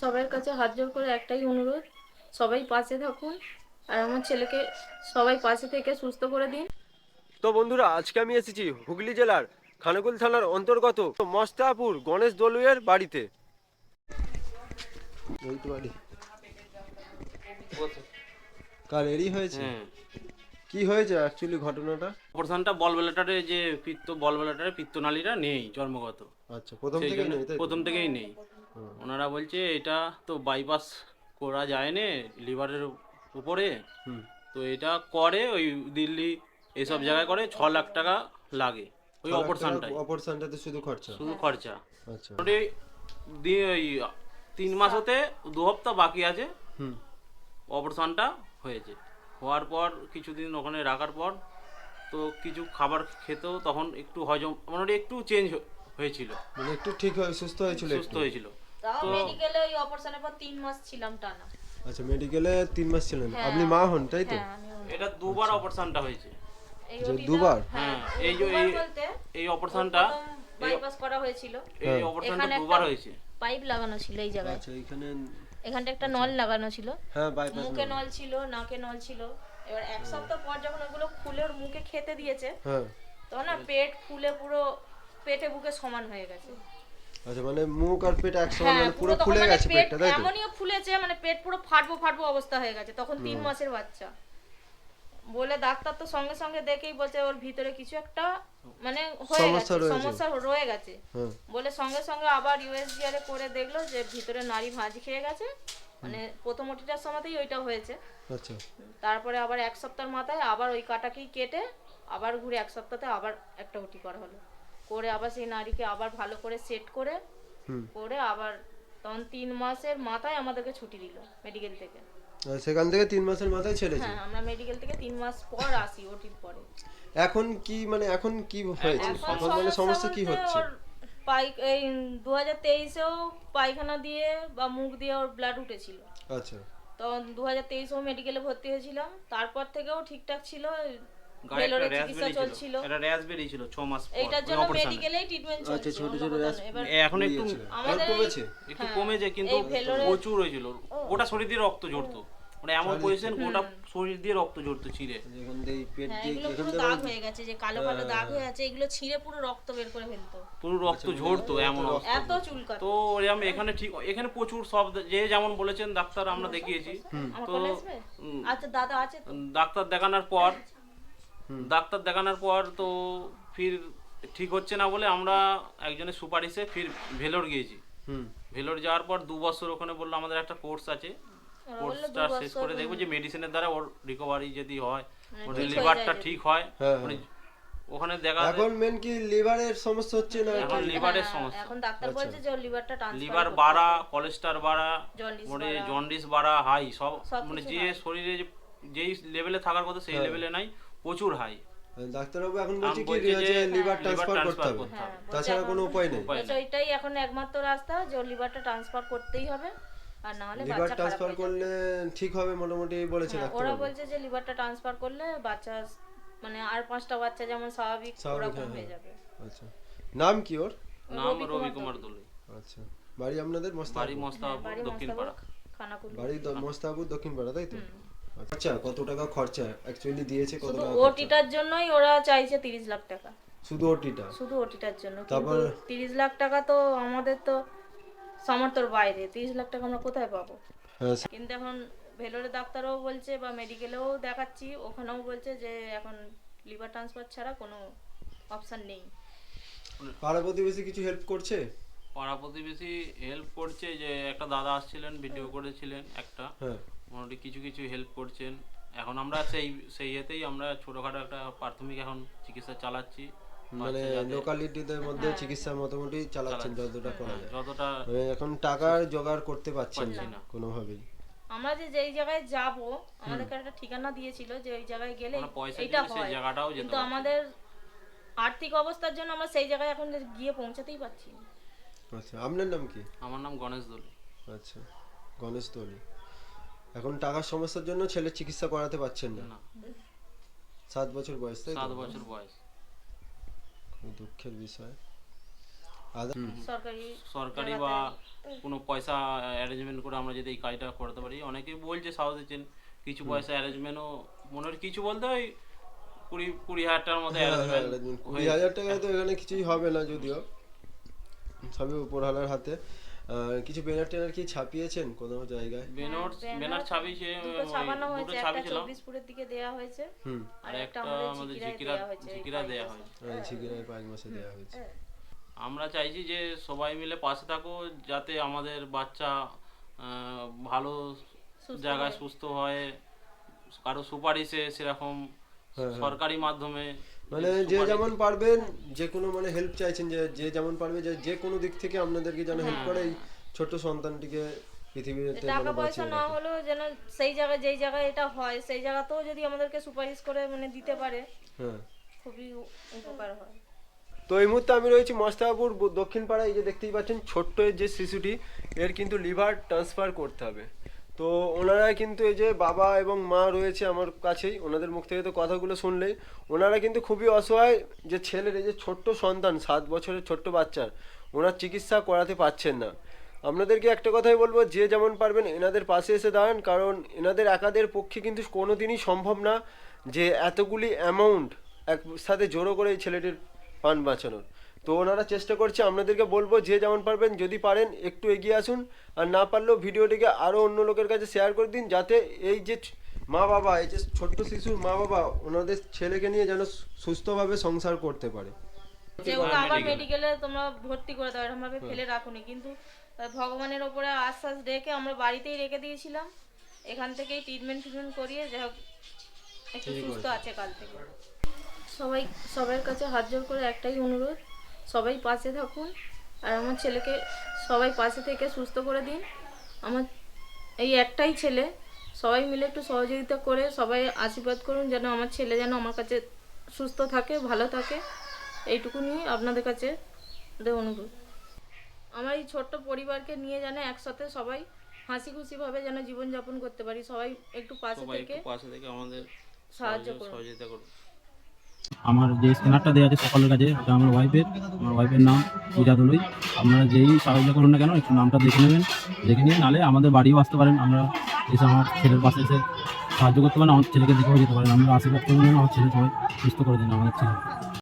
সবার কাছে হাত জোড় করে একটাই অনুরোধ, সবাই পাশে থাকুন আর আমার ছেলেকে সবাই পাশে থেকে সুস্থ করে দিন। তো বন্ধুরা, আজকে আমি এসেছি হুগলি জেলার খানাকুল থানার অন্তর্গত মস্তাপুর গণেশ দলুইয়ের বাড়িতে। এই তো বাড়ি কার এরই হয়েছে? হ্যাঁ, কি হয়েছে অ্যাকচুয়ালি ঘটনাটা? অপারেশনটা যে পিত্তনালীটা নেই জন্মগত। আচ্ছা, প্রথম সেই থেকে জন্য নেই তাই তো? প্রথম থেকেই নেই। ওনারা বলছে এটা তো বাইপাস করা যায় না লিভারের উপরে, হুম। তো এটা করে ওই দিল্লি এইসব জায়গায় করে 6 লাখ টাকা লাগে ওই অপারেশনটাই, অপারেশনটাতে শুধু খরচা? শুধু খরচা। আচ্ছা। মোটামুটি ওই 3 মাস হতে 2 সপ্তাহ বাকি আছে। হুম। অপারেশনটা হয়েছে, হওয়ার পর কিছুদিন ওখানে রাখার পর তো কিছু খাবার খেতেও তখন একটু হজম মোটামুটি একটু চেঞ্জ হয়েছিল, মানে একটু ঠিক হয়ে সুস্থ হয়েছিল সুস্থ একটু? হয়েছিল। তাও তো মেডিকেলে ওই অপারেশনের পর 3 মাস ছিলাম টানা। আচ্ছা, মেডিকেলে 3 মাস ছিলেন? হ্যাঁ। আপনি মা হন তাই তো? হ্যাঁ, আমি এটা দুবার অপারেশনটা হয়েছে। এই যে ওটিটা, দুবার? হ্যাঁ, এই যে দুবার বলতে এই অপারেশনটা বাইপাস করা হয়েছিল। এই অপারেশনটা এখানে দুবার একটা হয়েছে। পাইপ লাগানো ছিল এই জায়গায়, আচ্ছা, এখানে? এখানটা একটা নল লাগানো ছিল, হ্যাঁ, বাইপাস। মুখে নল ছিল, নাকে নল ছিল। এবার 1 সপ্তাহ পর যখন ওগুলো খুলে ওর মুখে খেতে দিয়েছে, হ্যাঁ। তখন না পেট ফুলে পুরো পেটে বুকে সমান হয়ে গেছে। আচ্ছা, মানে মুখ আর পেট একসঙ্গে হ্যাঁ, মানে পুরো তখন ফুলে মানে গেছে পেট পেটটা তাই তো? এমনই ফুলেছে, মানে পেট পুরো ফাটবো ফাটবো অবস্থা হয়ে গেছে তখন। 3 মাসের বাচ্চা বলে ডাক্তার তো সঙ্গে সঙ্গে দেখেই বলছে ওর ভিতরে কিছু একটা মানে হয়ে গেছে, সমস্যা রয়ে গেছে। হ্যাঁ। বলে সঙ্গে সঙ্গে আবার ইউএসজিআর করে দেখলো যে ভিতরে নাড়ি ভাঁজ খেয়ে গেছে। মানে প্রথম ওটিটার সময়তেই ওইটা হয়েছে। আচ্ছা। তারপরে আবার 1 সপ্তাহের মাথায় আবার ওই কাটাকেই কেটে আবার ঘুরে 1 সপ্তাহতে আবার একটা ওটি করা হলো, করে আবার সেই নাড়িকে আবার ভালো করে সেট করে হুম। করে আবার তখন 3 মাসের মাথায় আমাদেরকে ছুটি দিল মেডিকেল থেকে। আর সেখান থেকে 3 মাসের মাথায় ছেড়েছে? হ্যাঁ, আমরা মেডিকেল থেকে 3 মাস পর আসি ওটির পরে। এখন কি মানে এখন কি হয়েছে? এখন এখন মানে সমস্যা কি বলতে হচ্ছে? ওর এই 2023-এও পায়খানা দিয়ে বা মুখ দিয়ে ওর ব্লাড উঠেছিল। আচ্ছা। তখন 2023-এও মেডিকেলে ভর্তি হয়েছিলাম, তারপর থেকেও ঠিকঠাক ছিল। গায়ে একটা ভেলোরে র্যাশ চিকিৎসা চলছিল, একটা র্যাশ বেরিয়েছিল 6 মাস পর এইটার ওই জন্য অপারেশনে। মেডিকেলেই ট্রিটমেন্ট আচ্ছা, চলছে। ছোট ছোট অন্য র্যাশ কোথাও নয়। এবার এখন একটু আমাদের কমেছে? একটু হ্যাঁ, কমেছে, কিন্তু এই ভেলোরে প্রচুর হয়েছিল। গোটা শরীর দিয়ে রক্ত ঝরতো, মানে এমন পজিশন গোটা শরীর দিয়ে রক্ত ঝরতো ছিঁড়ে। এখান থেকে পেট হ্যাঁ, দিয়ে এগুলো এখান পুরো থেকে দাগ হয়ে গেছে, যে কালো কালো দাগ হয়ে আছে, এগুলো ছিঁড়ে পুরো রক্ত বের করে ফেলতো, পুরো রক্ত ঝরতো এমন অবস্থা। এত চুলকাতো। তো এরকম এখানে ঠিক এখানে প্রচুর সব যে যেমন বলেছেন ডাক্তার আমরা দেখিয়েছি। আমার তো কল আসবে? আচ্ছা দাদা আছে তো? ডাক্তার দেখানোর পর তো ফির ঠিক হচ্ছে না বলে আমরা একজনের সুপারিশে ফির ভেলোর গিয়েছি। হুম। ভেলোর যাওয়ার পর 2 বছর ওখানে বললো আমাদের একটা কোর্স আছে, ওরা বললো কোর্সটা 2 শেষ বছর, করে দেখবো যে মেডিসিনের দ্বারা ওর রিকভারি যদি হয়, ওর ঠিক হয়ে লিভারটা যায় ঠিক হয়। হ্যাঁ, মানে ওখানে দেখা এখন মেন কি লিভারের সমস্যা হচ্ছে না? এখন কি? লিভারের হ্যাঁ, সমস্যা। এখন ডাক্তার বলছে যে ওর লিভারটা ট্রান্সফার লিভার বাড়া, কোলেস্ট্রল বাড়া, জন্ডিস মানে বাড়া। জন্ডিস বাড়া, হাই সব, সবকিছু মানে যে high। শরীরে যেই লেভেলে থাকার কথা সেই হ্যাঁ। লেভেলে নাই, প্রচুর হাই। ডাক্তারবাবু এখন বলছে কি বলছে যে লিভার liver ট্রান্সফার করতে transfer হবে, করতে হ্যাঁ, বলছে তাছাড়া এখন- কোনো উপায় নেই। উপায় বলছে ওইটাই এখন একমাত্র রাস্তা, যে ওর লিভারটা ট্রান্সফার করতেই হবে, আর না হলে লিভার বাচ্চা খারাপ ট্রান্সফার হয়ে যাবে। করলে ঠিক হবে মোটামুটি বলেছে হ্যাঁ, ওরা ডাক্তারবাবু। বলছে যে লিভারটা ট্রান্সফার করলে বাচ্চা মানে আর 5টা বাচ্চা যেমন স্বাভাবিক স্বাভাবিক, ওরকম হ্যাঁ, হয়ে হ্যাঁ। যাবে। আচ্ছা, নাম কি ওর? নাম রবি কুমার দোলে। আচ্ছা, বাড়ি আপনাদের বাড়ি মস্তাপুর? মস্তাপুর, বাড়ি দক্ষিণ মস্তাপুর, পাড়া। খানাকুল। বাড়ি মস্তাপুর দক্ষিণ পাড়া তাই তো? আচ্ছা, কত টাকা খরচা অ্যাকচুয়ালি দিয়েছে? কত শুধু টাকা খরচা? ওটিটার জন্যই ওরা চাইছে 30 লাখ টাকা, শুধু ওটিটা? শুধু ওটিটার জন্য। কিন্তু তারপর- 30 লাখ টাকা তো আমাদের তো সামর্থ্যের বাইরে, 30 লাখ টাকা আমরা কোথায় পাবো? হ্যাঁ। কিন্তু এখন ভেলোরে ডাক্তারও বলছে বা মেডিকেলেও দেখাচ্ছি, ওখানেও বলছে যে এখন লিভার ট্রান্সফার ছাড়া কোনো অপশন নেই। পাড়া প্রতিবেশী কিছু হেল্প করছে? পাড়া প্রতিবেশী হেল্প করছে, যে একটা দাদা আসছিলেন, ভিডিও করেছিলেন একটা, হ্যাঁ। মোটামুটি কিছু কিছু হেল্প করছেন। এখন আমরা সেই ইয়েতেই আমরা ছোটোখাটো একটা প্রাথমিক এখন চিকিৎসা চালাচ্ছি, মানে লোকালিটিদের মধ্যে চিকিৎসা মোটামুটি চালাচ্ছেন যতটা করা যায়। যতটা। মানে এখন টাকার জোগাড় করতে পারছেন পারছি না না। কোনোভাবেই? আমরা যেই জায়গায় যাব, আমাদেরকে একটা ঠিকানা দিয়েছিল যে ওই জায়গায় গেলে আমরা পয়সা এইটা দিলে সেই হয়, জায়গাটাও যেতে কিন্তু পারছি না। আমাদের আর্থিক অবস্থার জন্য আমরা সেই জায়গায় এখন গিয়ে পৌঁছাতেই পারছি না। আচ্ছা, আপনার নাম কি? আমার নাম গণেশ দোলে। আচ্ছা, গণেশ তলি। এখন টাকার সমস্যার জন্য ছেলের চিকিৎসা করাতে পারছেন না? না, 7 বছর বয়স তাই তো? 7 বছর বয়স। খুব দুঃখের বিষয়। সরকারি বা কোনো পয়সা অ্যারেঞ্জমেন্ট করে আমরা যদি এই কাজটা করতে পারি। অনেকেই বলছে সাহস দিচ্ছেন কিছু পয়সা অ্যারেঞ্জমেন্টও, মনে হয় কিছু বলতে ওই 20,000 টাকার মতো অ্যারেঞ্জমেন্ট। 20,000 টাকায় তো এখানে কিছুই হবে না, যদিও সবই উপরওয়ালার হাতে। কিছু ব্যানার ট্যানার কি ছাপিয়েছেন কোনো জায়গায়? ব্যানার ছাপিয়েছে, দুটো ছাপানো হয়েছে, দুটো একটা ছাপিয়েছিলাম, 24পুরের দিকে দেয়া হয়েছে আর একটা আমাদের আমাদের ঝিকিরায় দেয়া হয়েছে, ঝিকিরা দেয়া হয়েছে। ঝিকিরায় 5 মাসে দেওয়া হয়েছে। আমরা চাইছি যে সবাই মিলে পাশে থাকো, যাতে আমাদের বাচ্চা ভালো জায়গায় সুস্থ হয়, কারো সুপারিশে সেরকম সরকারি মাধ্যমে মানে যে যেমন পারবেন, যে কোনো মানে হেল্প চাইছেন, যে যেমন পারবে যে কোনো দিক থেকে আপনাদেরকে যেন হেল্প করে এই ছোট সন্তানটিকে পৃথিবীতে টাকা পয়সা না হলেও যেন সেই জায়গায় যেই জায়গায় এটা হয় সেই জায়গাতেও যদি আমাদেরকে সুপারিশ করে মানে দিতে পারে, খুবই উপকার হয়। তো এই মুহূর্তে আমি রয়েছি মস্তাপুর দক্ষিণ পাড়ায়। এই যে দেখতেই পাচ্ছেন ছোট্ট যে শিশুটি, এর কিন্তু লিভার ট্রান্সফার করতে হবে। তো ওনারা কিন্তু এই যে বাবা এবং মা রয়েছে আমার কাছেই, ওনাদের মুখ থেকে তো কথাগুলো শুনলেই ওনারা কিন্তু খুবই অসহায়, যে ছেলের এই যে ছোট্ট সন্তান 7 বছরের ছোট্ট বাচ্চার ওনার চিকিৎসা করাতে পারছেন না। আপনাদেরকে একটা কথাই বলবো, যে যেমন পারবেন এনাদের পাশে এসে দাঁড়ান, কারণ এনাদের একাদের পক্ষে কিন্তু কোনো দিনই সম্ভব না যে এতগুলি অ্যামাউন্ট একসাথে জড়ো করে এই ছেলেটির প্রাণ বাঁচানোর। তো ওনারা চেষ্টা করছে, আপনাদেরকে বলবো যে যেমন পারবেন যদি পারেন একটু এগিয়ে আসুন, আর না পারলেও ভিডিওটিকে আরও অন্য লোকের কাছে শেয়ার করে দিন, যাতে এই যে মা বাবা, এই যে ছোট্ট শিশুর মা বাবা ওনাদের ছেলেকে নিয়ে যেন সুস্থভাবে সংসার করতে পারে। যে ওকে আবার মেডিকেলে তোমরা ভর্তি করে দাও, এরকম ভাবে ফেলে রাখুনি, কিন্তু ভগবানের ওপরে আশ্বাস রেখে আমরা বাড়িতেই রেখে দিয়েছিলাম, এখান থেকেই ট্রিটমেন্ট করিয়ে যাই হোক একটু সুস্থ আছে কাল থেকে। সবার কাছে হাত জোর করে একটাই অনুরোধ, সবাই পাশে থাকুন, আর আমার ছেলেকে সবাই পাশে থেকে সুস্থ করে দিন। আমার এই একটাই ছেলে, সবাই মিলে একটু সহযোগিতা করে সবাই আশীর্বাদ করুন যেন আমার ছেলে যেন আমার কাছে সুস্থ থাকে, ভালো থাকে, এইটুকু নিয়ে আপনাদের কাছে অনুরোধ। আমার এই ছোট্ট পরিবারকে নিয়ে যেন একসাথে সবাই হাসি খুশিভাবে যেন জীবনযাপন করতে পারি, সবাই একটু পাশে থেকে আমাদের সাহায্য সহযোগিতা করুন। আমার যে স্ক্যানারটা দেওয়া আছে সকলের কাছে, ওটা আমার ওয়াইফের নাম পূজা দলুই। আপনারা যেই সাহায্য করুন না কেন একটু নামটা দেখে নেবেন, দেখে নিয়ে নাহলে আমাদের বাড়িও আসতে পারেন, আমরা এসে আমার ছেলের পাশে এসে সাহায্য করতে পারেন, আমার ছেলেকে দেখেও যেতে পারেন। আমরা আশীর্বাদ করবেন আমার ছেলে সবাই সুস্থ করে দিন আমাদের ছেলে।